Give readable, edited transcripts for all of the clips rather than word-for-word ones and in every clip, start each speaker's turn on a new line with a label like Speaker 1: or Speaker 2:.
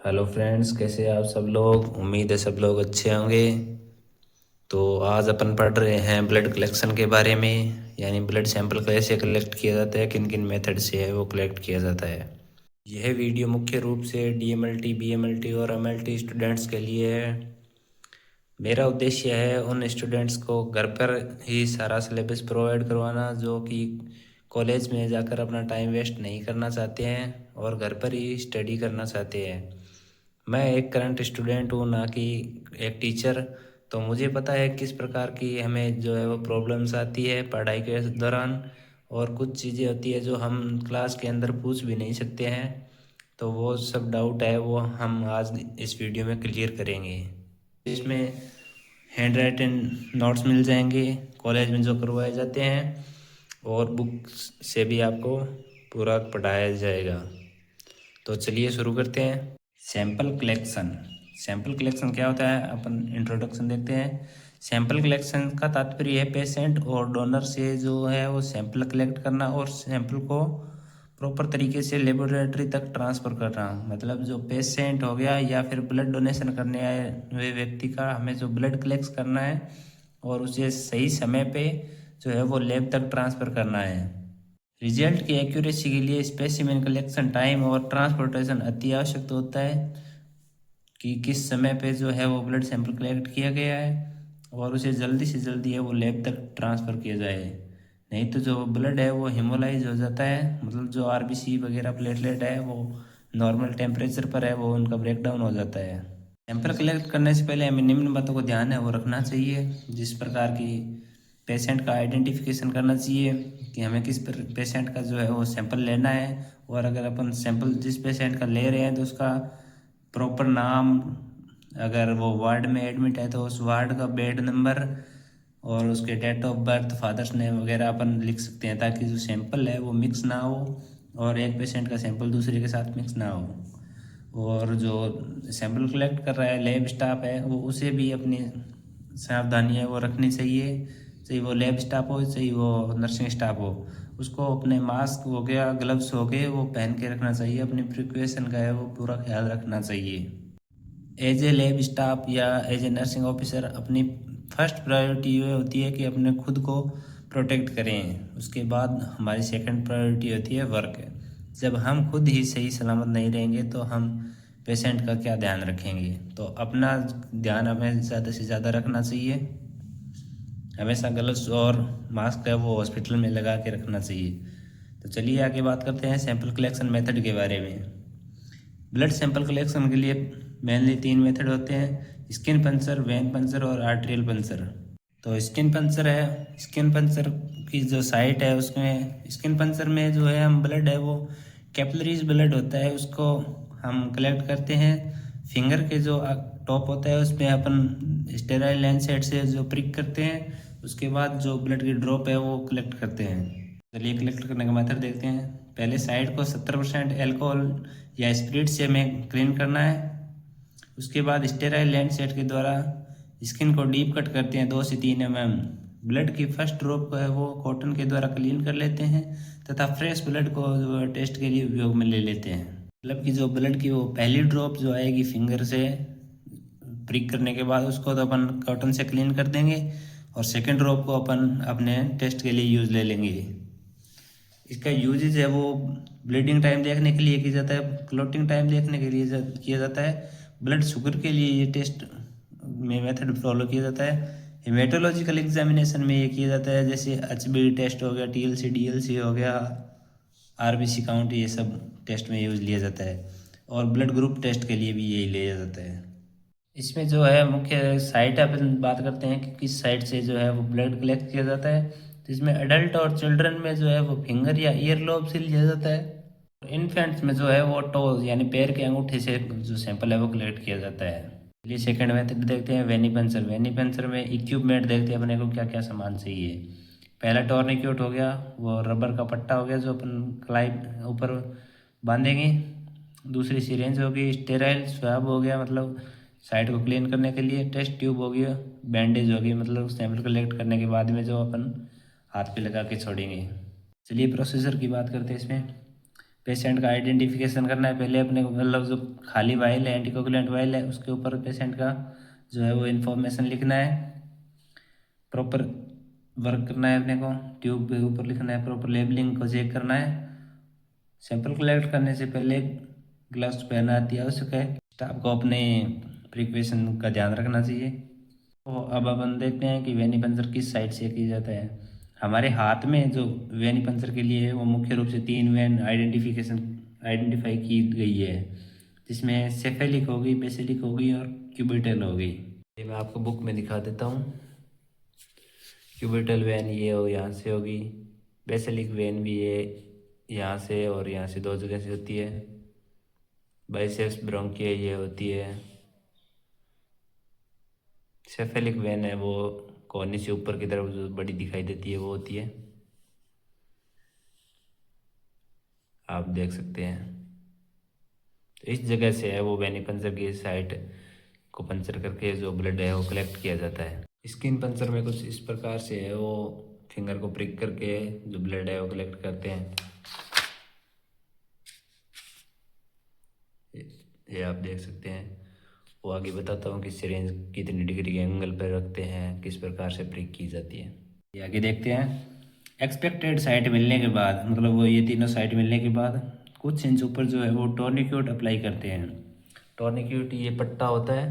Speaker 1: Hello friends, कैसे हैं आप सब लोग। उम्मीद है सब लोग अच्छे होंगे। तो आज अपन पढ़ रहे हैं ब्लड कलेक्शन के बारे में, यानी ब्लड सैंपल कैसे कलेक्ट किया जाता है, किन किन मेथड से है वो कलेक्ट किया जाता है। यह वीडियो मुख्य रूप से डीएमएलटी, बीएमएलटी और एमएलटी स्टूडेंट्स के लिए है। मेरा उद्देश्य है उन स्टूडेंट्स को घर पर ही सारा सिलेबस प्रोवाइड करवाना जो कि कॉलेज में जाकर अपना टाइम वेस्ट नहीं करना चाहते हैं और घर पर ही स्टडी करना चाहते हैं। मैं एक करंट स्टूडेंट हूँ, ना कि एक टीचर। तो मुझे पता है किस प्रकार की हमें जो है वो प्रॉब्लम्स आती है पढ़ाई के दौरान, और कुछ चीज़ें होती है जो हम क्लास के अंदर पूछ भी नहीं सकते हैं। तो वो सब डाउट है वो हम आज इस वीडियो में क्लियर करेंगे। इसमें हैंड राइटिंग नोट्स मिल जाएंगे कॉलेज में जो करवाए जाते हैं, और बुक से भी आपको पूरा पढ़ाया जाएगा। तो चलिए शुरू करते हैं। Sample collection. सैंपल कलेक्शन क्या होता है, अपन इंट्रोडक्शन देखते हैं। सैंपल कलेक्शन का तात्पर्य है पेशेंट और डोनर से जो है वो सैंपल कलेक्ट करना और सैंपल को प्रॉपर तरीके से लेबोरेटरी तक ट्रांसफ़र करना। मतलब जो पेशेंट हो गया या फिर ब्लड डोनेशन करने आए हुए व्यक्ति का हमें जो ब्लड कलेक्ट करना है और उसे सही समय पे जो है वो लैब तक ट्रांसफ़र करना है। रिजल्ट की एक्यूरेसी के लिए स्पेसिमेन कलेक्शन टाइम और ट्रांसपोर्टेशन अति आवश्यक होता है कि किस समय पे जो है वो ब्लड सैंपल कलेक्ट किया गया है और उसे जल्दी से जल्दी है वो लैब तक ट्रांसफ़र किया जाए। नहीं तो जो ब्लड है वो हिमोलाइज हो जाता है, मतलब जो आरबीसी वगैरह प्लेटलेट है वो नॉर्मल टेम्परेचर पर है वो उनका ब्रेकडाउन हो जाता है। सैंपल कलेक्ट करने से पहले हमें निम्न बातों को ध्यान है वो रखना चाहिए, जिस प्रकार की पेशेंट का आइडेंटिफिकेशन करना चाहिए कि हमें किस पेशेंट का जो है वो सैंपल लेना है, और अगर अपन सैंपल जिस पेशेंट का ले रहे हैं तो उसका प्रॉपर नाम, अगर वो वार्ड में एडमिट है तो उस वार्ड का बेड नंबर और उसके date of birth, father's name वगैरह अपन लिख सकते हैं, ताकि जो सैंपल है वो मिक्स ना हो और एक पेशेंट का सैंपल दूसरे के साथ मिक्स ना हो। और जो सैंपल कलेक्ट कर रहा है लैब स्टाफ है वो उसे भी अपनी सावधानी है वो रखनी चाहिए। चाहे वो लैब स्टाफ हो चाहे वो नर्सिंग स्टाफ हो, उसको अपने मास्क हो गया, ग्लव्स हो गए, वो पहन के रखना चाहिए। अपनी प्रिकॉशन का है वो पूरा ख्याल रखना चाहिए। एज ए लैब स्टाफ या एज ए नर्सिंग ऑफिसर अपनी फर्स्ट प्रायोरिटी ये होती है कि अपने खुद को प्रोटेक्ट करें। उसके बाद हमारी सेकंड प्रायोरिटी होती है वर्क। जब हम खुद ही सही सलामत नहीं रहेंगे तो हम पेशेंट का क्या ध्यान रखेंगे। तो अपना ध्यान हमें ज़्यादा से ज़्यादा रखना चाहिए। हमेशा ग्लव्स और मास्क है वो हॉस्पिटल में लगा के रखना चाहिए। तो चलिए आगे बात करते हैं सैंपल कलेक्शन मेथड के बारे में। ब्लड सैंपल कलेक्शन के लिए मेनली तीन मेथड होते हैं: स्किन पंचर, वेन पंचर और आर्टेरियल पंचर। तो स्किन पंचर है, स्किन पंचर की जो साइट है उसमें स्किन पंचर में जो है हम ब्लड है वो कैपिलरीज ब्लड होता है उसको हम कलेक्ट करते हैं। फिंगर के जो टॉप होता है उसमें अपन स्टेराइल लैंसेट से जो प्रिक करते हैं, उसके बाद जो ब्लड की ड्रॉप है वो कलेक्ट करते हैं। चलिए कलेक्ट करने का मेथड देखते हैं। पहले साइड को 70% एल्कोहल या स्प्रिट से हमें क्लीन करना है। उसके बाद स्टेराइल लैंसेट के द्वारा स्किन को डीप कट करते हैं 2 से 3 mm। ब्लड की फर्स्ट ड्रॉप को है वो कॉटन के द्वारा क्लीन कर लेते हैं तथा फ्रेश ब्लड को जो टेस्ट के लिए उपयोग में ले लेते हैं। मतलब कि जो ब्लड की वो पहली ड्रॉप जो आएगी फिंगर से प्रिक करने के बाद उसको तो अपन कॉटन से क्लीन कर देंगे, और सेकेंड ड्रॉप को अपन अपने टेस्ट के लिए यूज़ ले लेंगे। इसका यूजेज है वो ब्लीडिंग टाइम देखने के लिए किया जाता है, क्लोटिंग टाइम देखने के लिए किया जाता है, ब्लड शुगर के लिए ये टेस्ट में मेथड फॉलो किया जाता है। हेमेटोलॉजिकल एग्जामिनेशन में ये किया जाता है, जैसे एचबी टेस्ट हो गया, टीएलसी डीएलसी हो गया, आरबीसी काउंट, ये सब टेस्ट में यूज लिया जाता है। और ब्लड ग्रुप टेस्ट के लिए भी यही लिया जाता है। इसमें जो है मुख्य साइट अपन बात करते हैं कि किस साइट से जो है वो ब्लड कलेक्ट किया जाता है। तो इसमें अडल्ट और चिल्ड्रन में जो है वो फिंगर या ईयर लोब से लिया जाता है। इन्फेंट्स में जो है वो टोज यानी पैर के अंगूठे से जो सैंपल है वो कलेक्ट किया जाता है। चलिए सेकंड मेथड देखते हैं, वेनिपेंसर। वेनिपेंसर में इक्विपमेंट देखते हैं अपने को क्या क्या सामान चाहिए। पहला टॉर्निक्यूट हो गया, वो रबर का पट्टा हो गया जो अपन कलाई ऊपर बांधेंगे। दूसरी सिरेंज होगी, स्टेराइल स्वैब हो गया मतलब साइड को क्लीन करने के लिए, टेस्ट ट्यूब हो गया, बैंडेज होगी मतलब सैंपल कलेक्ट करने के बाद में जो अपन हाथ पे लगा के छोड़ेंगे। चलिए प्रोसीजर की बात करते हैं इसमें। पेशेंट का आइडेंटिफिकेशन करना है पहले अपने को, मतलब जो खाली वाइल है, एंटीकोगुलेंट वाइल है, उसके ऊपर पेशेंट का जो है वो इन्फॉर्मेशन लिखना है, प्रॉपर वर्क करना है अपने को, ट्यूब के ऊपर लिखना है, प्रॉपर लेबलिंग को चेक करना है। सैंपल कलेक्ट करने से पहले ग्लव्स पहनना अति आवश्यक है। स्टाफ को अपने प्रिकॉशन का ध्यान रखना चाहिए। तो अब अपन देखते हैं कि वेनिपंचर किस साइड से किया जाता है। हमारे हाथ में जो वेनिपंचर के लिए है वो मुख्य रूप से 3 वेन आइडेंटिफाई की गई है, जिसमें सेफेलिक होगी, बेसिलिक होगी और क्यूबिटल होगी। ये मैं आपको बुक में दिखा देता हूँ। क्यूबिटल वेन ये हो यहाँ से होगी, बेसिलिक वेन भी ये यहाँ से और यहाँ से 2 जगह से होती है, बाइसेप्स ब्रोंकिया ये होती है, सेफेलिक वेन है वो कोहनी से ऊपर की तरफ जो बड़ी दिखाई देती है वो होती है, आप देख सकते हैं। तो इस जगह से है वो वेनिपंचर की साइट को पंचर करके जो ब्लड है वो कलेक्ट किया जाता है। स्किन पंचर में कुछ इस प्रकार से है, वो फिंगर को प्रिक करके जो ब्लड है वो कलेक्ट करते हैं। ये आप देख सकते हैं। वो आगे बताता हूँ कि सिरिंज कितनी डिग्री के एंगल पर रखते हैं, किस प्रकार से प्रिक की जाती है। ये आगे देखते हैं। एक्सपेक्टेड साइट मिलने के बाद, मतलब वो ये तीनों साइट मिलने के बाद कुछ इंच ऊपर जो है वो टोर्निक्यूट अप्लाई करते हैं। टोर्निक्यूट ये पट्टा होता है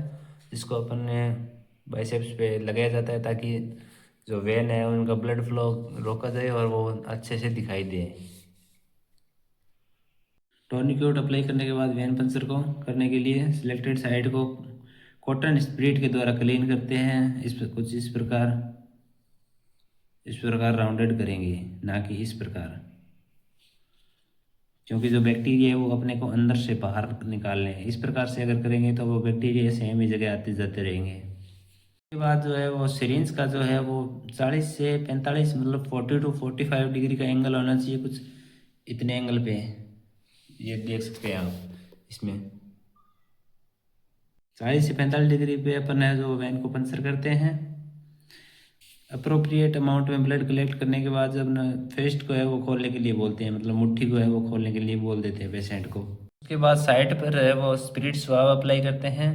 Speaker 1: जिसको अपन ने बाइसेप्स पे लगाया जाता है ताकि जो वेन है उनका ब्लड फ्लो रोका जाए और वो अच्छे से दिखाई दे। टोर्निक्यूट अप्लाई करने के बाद वेन पंचर को करने के लिए सिलेक्टेड साइड को कॉटन स्प्रीट के द्वारा क्लीन करते हैं। इस पर कुछ इस प्रकार राउंडेड करेंगे, ना कि इस प्रकार, क्योंकि जो बैक्टीरिया है वो अपने को अंदर से बाहर निकालने हैं। इस प्रकार से अगर करेंगे तो वो बैक्टीरिया सेम ही जगह आते जाते रहेंगे। उसके बाद जो है वो सिरिंज का जो है वो 40 से 45, मतलब 40 to 45 डिग्री का एंगल होना चाहिए, कुछ इतने एंगल पे। ये देख सकते हैं आप, इसमें 40 से 45 डिग्री पे अपन है जो वैन को पंचर करते हैं। अप्रोप्रिएट अमाउंट में ब्लड कलेक्ट करने के बाद जब न फेस्ट को है वो खोलने के लिए बोलते हैं, मतलब मुट्ठी को है वो खोलने के लिए बोल देते हैं पेशेंट को। उसके बाद साइड पर है वो स्पिरिट स्वाब अप्लाई करते हैं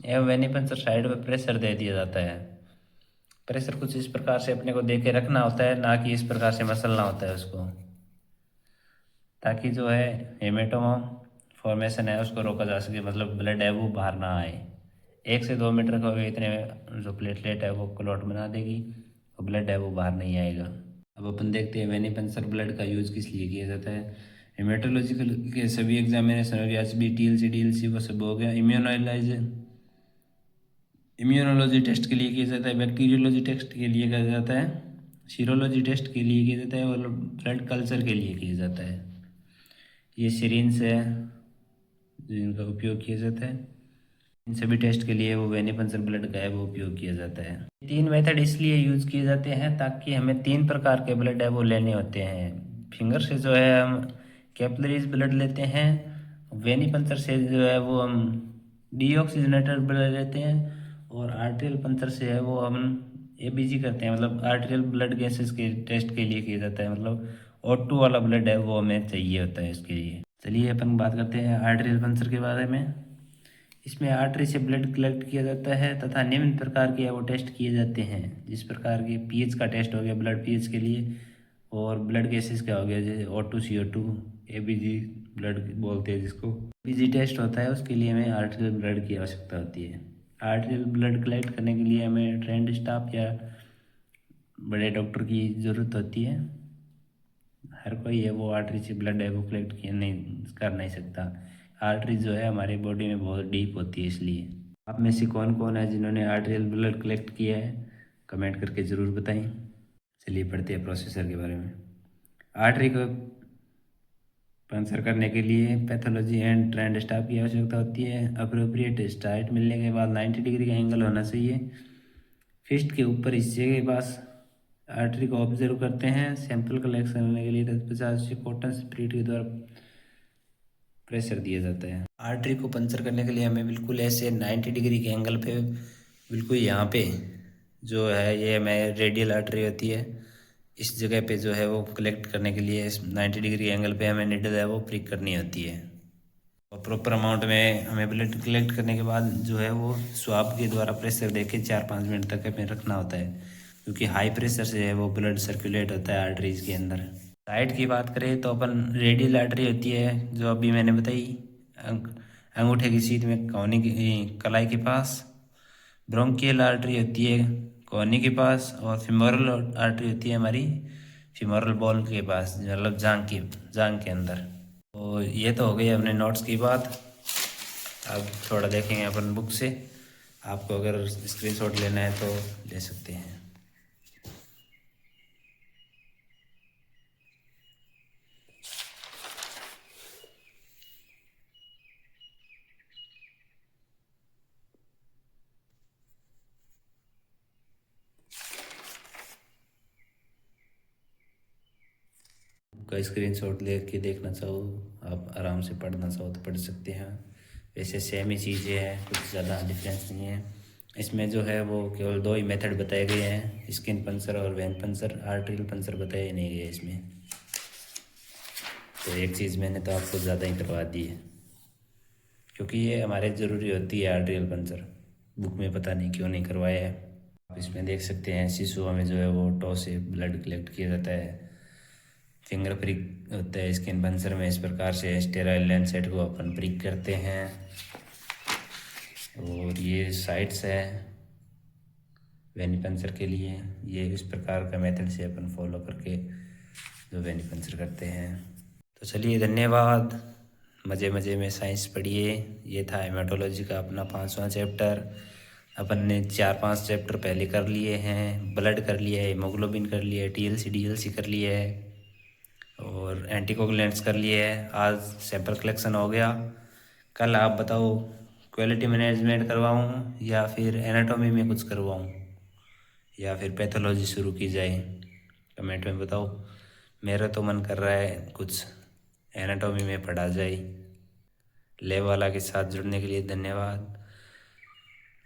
Speaker 1: एवं वेनिपंचर साइड पर प्रेशर दे दिया जाता है। प्रेशर कुछ इस प्रकार से अपने को दे के रखना होता है, ना कि इस प्रकार से मसलना होता है उसको, ताकि जो है हेमेटोमा फॉर्मेशन है उसको रोका जा सके, मतलब ब्लड है वो बाहर ना आए। 1 से 2 मीटर का इतने में जो प्लेटलेट है वो क्लॉट बना देगी और ब्लड है वो बाहर नहीं आएगा। अब अपन देखते हैं वेनिपंचर ब्लड का यूज़ किस लिए किया जाता है। हेमेटोलॉजिकल के सभी एग्जामिनेशन हो गया, HB TLC DLC वो सब हो गया। इम्यूनोलॉजी टेस्ट के लिए किया जाता है, बैक्टीरियोलॉजी टेस्ट के लिए किया जाता है, सीरोलॉजी टेस्ट के लिए किया जाता है और ब्लड कल्चर के लिए किया जाता है। ये सिरिंज है जिनका उपयोग किया जाता है। इन सभी टेस्ट के लिए वो वेनिपंचर ब्लड का है वो उपयोग किया जाता है। 3 मेथड इसलिए यूज किए जाते हैं ताकि हमें 3 प्रकार के ब्लड है वो लेने होते हैं। फिंगर से जो है हम कैपिलरीज ब्लड लेते हैं, वेनिपंचर से जो है वो हम डीऑक्सीजनेटेड ब्लड लेते हैं, और आर्टेरियल पंचर से है वो हम ABG करते हैं, मतलब आर्टेरियल ब्लड गैसेस के टेस्ट के लिए किया जाता है, मतलब O2 वाला ब्लड है वो हमें चाहिए होता है इसके लिए। चलिए अपन बात करते हैं आर्टेरियल पंचर के बारे में। इसमें आर्टरी से ब्लड कलेक्ट किया जाता है तथा निम्न प्रकार के वो टेस्ट किए जाते हैं, जिस प्रकार के पीएच का टेस्ट हो गया ब्लड पीएच के लिए, और ब्लड गैसेस का हो गया जैसे O2 CO2, ABG ब्लड बोलते हैं जिसको। ABG टेस्ट होता है उसके लिए हमें आर्टेरियल ब्लड की आवश्यकता होती है। आर्टेरियल ब्लड कलेक्ट करने के लिए हमें ट्रेंड स्टाफ या बड़े डॉक्टर की ज़रूरत होती है। हर कोई है वो आर्टरी से ब्लड है वो कलेक्ट किया नहीं कर नहीं सकता। आर्टरी जो है हमारी बॉडी में बहुत डीप होती है, इसलिए। आप में से कौन कौन है जिन्होंने आर्टरियल ब्लड कलेक्ट किया है, कमेंट करके ज़रूर बताएं। चलिए पढ़ते हैं प्रोसीजर के बारे में। आर्टरी को पंचर करने के लिए पैथोलॉजी एंड ट्रेंड स्टाफ की आवश्यकता होती है। अप्रोप्रिएट स्टार्ट मिलने के बाद 90 डिग्री का एंगल होना चाहिए। फिस्ट के ऊपर हिस्से के पास आर्टरी को ऑब्जर्व करते हैं। सैंपल कलेक्शन करने के लिए तत्पश्चात से कॉटन स्प्रीट के द्वारा प्रेशर दिया जाता है। आर्टरी को पंचर करने के लिए हमें बिल्कुल ऐसे 90 डिग्री के एंगल पे, बिल्कुल यहाँ पे जो है ये हमें रेडियल आर्टरी होती है, इस जगह पे जो है वो कलेक्ट करने के लिए 90 डिग्री एंगल पे हमें नीडल है वो प्रिक करनी होती है। और प्रॉपर अमाउंट में हमें ब्लड कलेक्ट करने के बाद जो है वो स्वाब के द्वारा प्रेशर दे के 4-5 मिनट तक हमें रखना होता है, क्योंकि हाई प्रेशर से है वो ब्लड सर्कुलेट होता है आर्टरीज के अंदर। साइड की बात करें तो अपन रेडियल आर्टरी होती है जो अभी मैंने बताई, अंगूठे की सीध में कोहनी की कलाई के पास। ब्रोंकियल आर्टरी होती है कोहनी के पास, और फीमोरल आर्टरी होती है हमारी फीमोरल बॉल के पास, मतलब जांग के अंदर। तो ये तो हो गई अपने नोट्स की बात। अब थोड़ा देखेंगे अपन बुक से, आपको अगर स्क्रीनशॉट लेना है तो ले सकते हैं। का स्क्रीनशॉट ले के देखना चाहो, आप आराम से पढ़ना चाहो तो पढ़ सकते हैं। वैसे सेम ही चीज़ें हैं, कुछ ज़्यादा डिफरेंस नहीं है। इसमें जो है वो केवल 2 ही मेथड बताए गए हैं, स्किन पंचर और वेन पंचर, आर्टरियल पंचर बताया नहीं गया इसमें। तो एक चीज़ मैंने तो आपको ज़्यादा ही करवा दी है, क्योंकि ये हमारे ज़रूरी होती है आर्टरियल पंचर, बुक में पता नहीं क्यों नहीं करवाया है। आप इसमें देख सकते हैं शिशुओं में जो है वो टो से ब्लड कलेक्ट किया जाता है, फिंगर प्रिक होता है स्किन पंचर में। इस प्रकार से स्टेराइल लैंसेट को अपन प्रिक करते हैं। और ये साइट्स है वेनिपंचर के लिए, ये इस प्रकार का मेथड से अपन फॉलो करके जो वेनिपंचर करते हैं। तो चलिए धन्यवाद, मज़े मज़े में साइंस पढ़िए। ये था हेमाटोलॉजी का अपना 5वां चैप्टर। अपन ने 4-5 चैप्टर पहले कर लिए हैं, ब्लड कर लिया है, हीमोग्लोबिन कर लिया है, TLC DLC कर लिया है, और एंटीकोगुलेंट्स कर लिए है। आज सैंपल कलेक्शन हो गया। कल आप बताओ क्वालिटी मैनेजमेंट करवाऊँ या फिर एनाटॉमी में कुछ करवाऊँ या फिर पैथोलॉजी शुरू की जाए, कमेंट में बताओ। मेरा तो मन कर रहा है कुछ एनाटॉमी में पढ़ा जाए। लैब वाला के साथ जुड़ने के लिए धन्यवाद।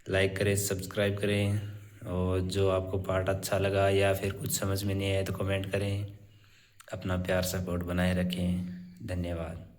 Speaker 1: लाइक करें, सब्सक्राइब करें, और जो आपको पार्ट अच्छा लगा या फिर कुछ समझ में नहीं आया तो कमेंट करें। अपना प्यार सपोर्ट बनाए रखें। धन्यवाद।